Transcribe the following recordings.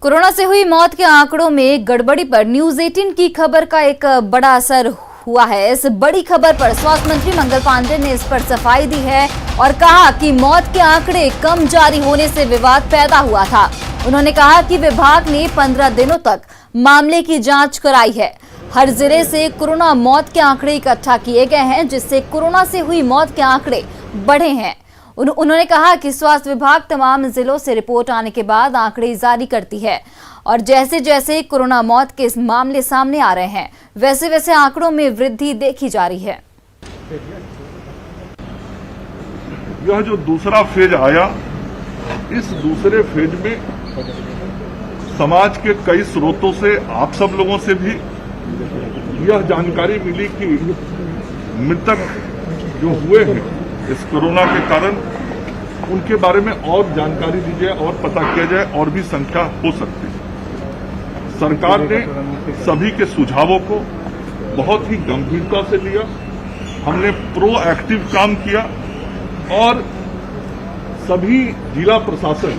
Corona से हुई मौत के आंकड़ों में गड़बड़ी पर न्यूज 18 की खबर का एक बड़ा असर हुआ है। इस बड़ी खबर पर स्वास्थ्य मंत्री मंगल पांडे ने इस पर सफाई दी है और कहा कि मौत के आंकड़े कम जारी होने से विवाद पैदा हुआ था। उन्होंने कहा कि विभाग ने 15 दिनों तक मामले की जांच कराई है। हर जिले से कोरोना मौत के आंकड़े इकट्ठा किए गए हैं, जिससे कोरोना से हुई मौत के आंकड़े बढ़े हैं। उन्होंने कहा कि स्वास्थ्य विभाग तमाम जिलों से रिपोर्ट आने के बाद आंकड़े जारी करती है और जैसे जैसे कोरोना मौत के मामले सामने आ रहे हैं, वैसे वैसे आंकड़ों में वृद्धि देखी जा रही है। यह जो दूसरा फेज आया, इस दूसरे फेज में समाज के कई स्रोतों से, आप सब लोगों से भी यह जानकारी मिली कि मृतक जो हुए हैं इस कोरोना के कारण, उनके बारे में और जानकारी दी जाए और पता किया जाए, और भी संख्या हो सकती है। सरकार ने सभी के सुझावों को बहुत ही गंभीरता से लिया। हमने प्रोएक्टिव काम किया और सभी जिला प्रशासन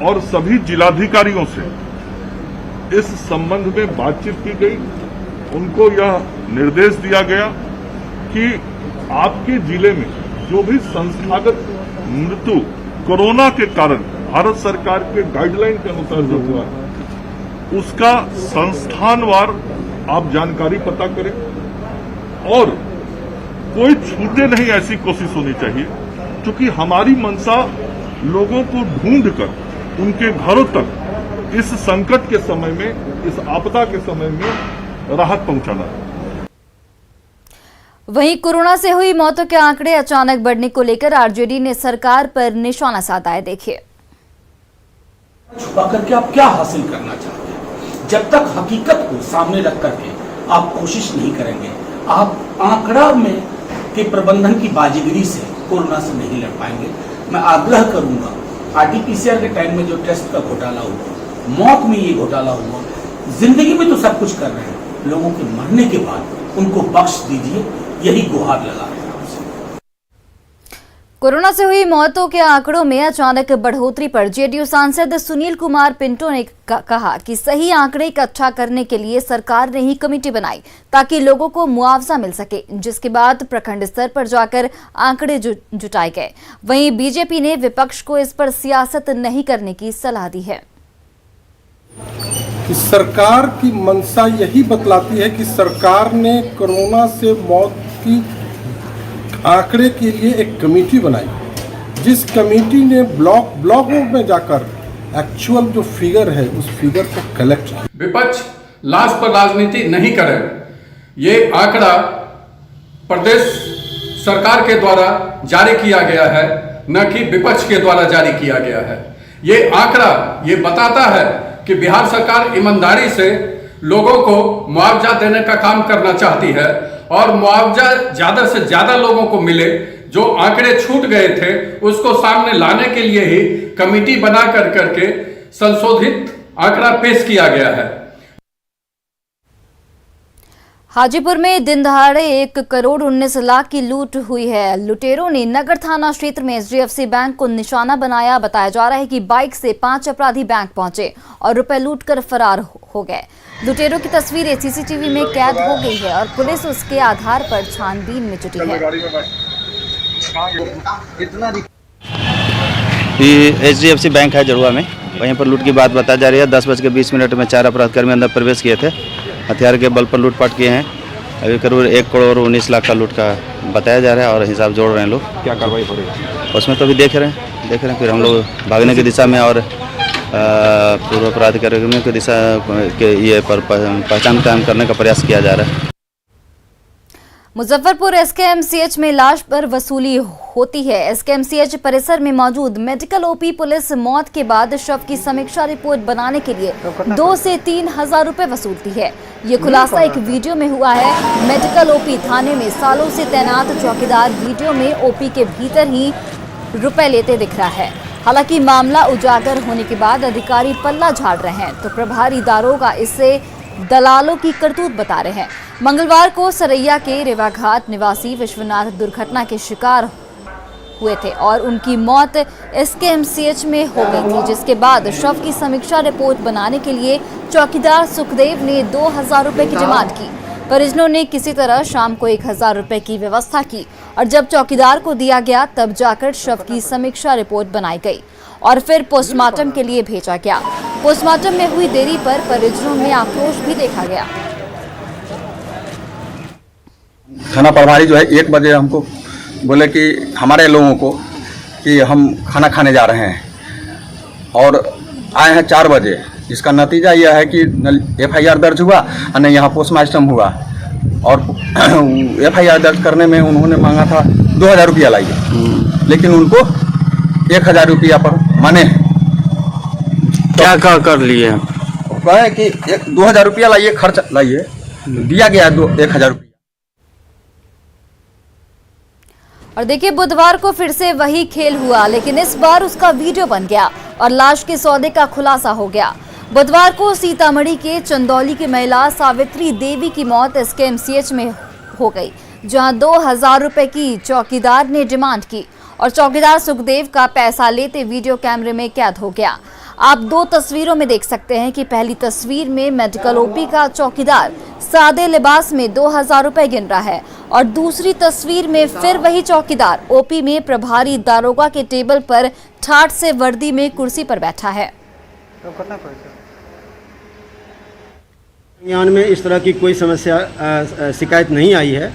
और सभी जिलाधिकारियों से इस संबंध में बातचीत की गई। उनको यह निर्देश दिया गया कि आपके जिले में जो भी संस्थागत मृत्यु कोरोना के कारण भारत सरकार के गाइडलाइन के अनुसार जो हुआ है, उसका संस्थानवार आप जानकारी पता करें और कोई छूटे नहीं, ऐसी कोशिश होनी चाहिए। क्योंकि हमारी मंशा लोगों को ढूंढकर उनके घरों तक इस संकट के समय में, इस आपदा के समय में राहत पहुंचाना है। वहीं कोरोना से हुई मौतों के आंकड़े अचानक बढ़ने को लेकर आरजेडी ने सरकार पर निशाना साधा है। देखिए, छुपा करके आप क्या हासिल करना चाहते हैं? जब तक हकीकत को सामने रख करके आप कोशिश नहीं करेंगे, आप आंकड़ा में के प्रबंधन की बाजीगरी से कोरोना से नहीं लड़ पाएंगे। मैं आग्रह करूंगा, आरटीपीसीआर के टाइम में जो टेस्ट का घोटाला हुआ, मौत में ये घोटाला हुआ, जिंदगी में तो सब कुछ कर रहे हैं, लोगों के मरने के बाद उनको बख्श दीजिए, यही गुहार लगा रहे हैं। कोरोना से हुई मौतों के आंकड़ों में अचानक बढ़ोतरी पर जेडीयू सांसद सुनील कुमार पिंटो ने कहा कि सही आंकड़े इकट्ठा करने के लिए सरकार ने ही कमेटी बनाई ताकि लोगों को मुआवजा मिल सके, जिसके बाद प्रखंड स्तर पर जाकर आंकड़े जुटाए गए। वहीं बीजेपी ने विपक्ष को इस पर सियासत नहीं करने की सलाह दी है। कि सरकार की मंशा यही बतलाती है कि सरकार ने कोरोना से मौत की आंकड़े के लिए एक कमेटी बनाई, जिस कमेटी ने ब्लॉकों में जाकर एक्चुअल जो फिगर है उस फिगर को कलेक्ट किया। विपक्ष लाश पर राजनीति नहीं करे। ये आंकड़ा प्रदेश सरकार के द्वारा जारी किया गया है, न कि विपक्ष के द्वारा जारी किया गया है। ये आंकड़ा ये बताता है कि बिहार सरकार ईमानदारी से लोगों को मुआवजा देने का काम करना चाहती है और मुआवजा ज्यादा से ज्यादा लोगों को मिले। जो आंकड़े छूट गए थे उसको सामने लाने के लिए ही कमेटी बना करके संशोधित आंकड़ा पेश किया गया है। हाजीपुर में दिन दहाड़े 1,19,00,000 की लूट हुई है। लुटेरों ने नगर थाना क्षेत्र में एचडीएफसी बैंक को निशाना बनाया। बताया जा रहा है कि बाइक से 5 अपराधी बैंक पहुंचे और रुपए लूटकर फरार हो गए। लुटेरों की तस्वीरें सीसीटीवी में कैद हो गई है और पुलिस उसके आधार पर छानबीन में जुटी है। एचडीएफसी बैंक है जड़ुआ में, वहीं पर लूट की बात बताई जा रही है। 10:20 में 4 अपराधकर्मी अंदर प्रवेश किए थे, हथियार के बल पर लूटपाट किए हैं। अभी करीब 1,19,00,000 का लूट का बताया जा रहा है और हिसाब जोड़ रहे हैं लोग। क्या कार्रवाई हो रही है उसमें तो अभी देख रहे हैं। फिर हम लोग भागने की दिशा में और पूर्व अपराधकर्मियों की दिशा के ये पर पहचान करने का प्रयास किया जा रहा है। मुजफ्फरपुर एसकेएमसीएच में लाश पर वसूली होती है। एसकेएमसीएच परिसर में मौजूद मेडिकल ओपी पुलिस मौत के बाद शव की समीक्षा रिपोर्ट बनाने के लिए 2 से 3 हजार रुपए वसूलती है। ये खुलासा एक वीडियो में हुआ है। मेडिकल ओपी थाने में सालों से तैनात चौकीदार वीडियो में ओपी के भीतर ही रुपए लेते दिख रहा है। हालांकि मामला उजागर होने के बाद अधिकारी पल्ला झाड़ रहे हैं, तो प्रभारी दारोगा इससे दलालों की करतूत बता रहे हैं। मंगलवार को सरैया के रेवाघाट निवासी विश्वनाथ दुर्घटना के शिकार हुए थे और उनकी मौत एसकेएमसीएच में हो गई थी, जिसके बाद शव की समीक्षा रिपोर्ट बनाने के लिए चौकीदार सुखदेव ने 2000 रुपए की डिमांड की। परिजनों ने किसी तरह शाम को 1000 रुपए की व्यवस्था की और जब चौकीदार को दिया गया तब जाकर शव की समीक्षा रिपोर्ट बनाई गई और फिर पोस्टमार्टम के लिए भेजा गया। पोस्टमार्टम में हुई देरी पर परिजनों में आक्रोश भी देखा गया। थाना प्रभारी जो है 1 बजे हमको बोले कि हमारे लोगों को कि हम खाना खाने जा रहे हैं और आए हैं 4 बजे। इसका नतीजा यह है कि FIR दर्ज हुआ और न यहाँ पोस्टमार्टम हुआ और FIR दर्ज करने में उन्होंने मांगा था 2000 रुपया लाइए, लेकिन उनको 1000 रुपया पर माने। क्या कर लिए? कहे कि 2000 रुपया लाइए, खर्च लाइए, दिया गया 1000 रुपया। और देखिए, बुधवार को फिर से वही खेल हुआ, लेकिन इस बार उसका वीडियो बन गया और लाश के सौदे का खुलासा हो गया। बुधवार को सीतामढ़ी के चंदौली की महिला सावित्री देवी की मौत एसकेएमसीएच में हो गई, जहां 2000 रुपए की चौकीदार ने डिमांड की और चौकीदार सुखदेव का पैसा लेते वीडियो कैमरे में कैद हो गया। आप 2 तस्वीरों में देख सकते हैं कि पहली तस्वीर में मेडिकल ओपी का चौकीदार सादे लिबास में 2000 रुपए गिन रहा है और दूसरी तस्वीर में फिर वही चौकीदार ओपी में प्रभारी दारोगा के टेबल पर ठाठ से वर्दी में कुर्सी पर बैठा है। संज्ञान में इस तरह की कोई समस्या शिकायत नहीं आई है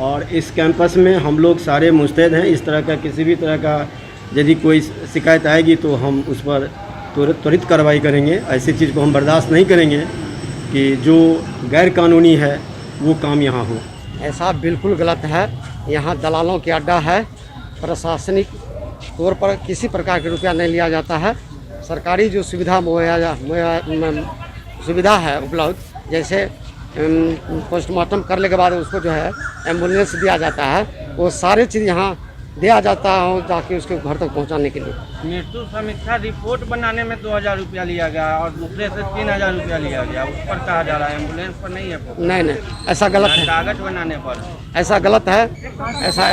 और इस कैंपस में हम लोग सारे मुस्तैद हैं। इस तरह का किसी भी तरह का यदि कोई शिकायत आएगी तो हम उस पर त्वरित कार्रवाई करेंगे। ऐसी चीज़ को हम बर्दाश्त नहीं करेंगे कि जो गैर कानूनी है वो काम यहाँ हो। ऐसा बिल्कुल गलत है। यहाँ दलालों की अड्डा है। प्रशासनिक तौर पर किसी प्रकार के रुपया नहीं लिया जाता है। सरकारी जो सुविधा है उपलब्ध, जैसे पोस्टमार्टम करने के बाद उसको जो है एम्बुलेंस दिया जाता है, वो सारे चीज़ यहाँ दिया जाता है ताकि उसके घर तक पहुँचाने के लिए। मृत्यु समीक्षा रिपोर्ट बनाने में 2000 रुपया लिया गया और दूसरे से 3000 रुपया लिया गया। उस पर कहा जा रहा है, एम्बुलेंस पर नहीं है। नहीं, ऐसा गलत है। कागज बनाने पर ऐसा गलत है। ऐसा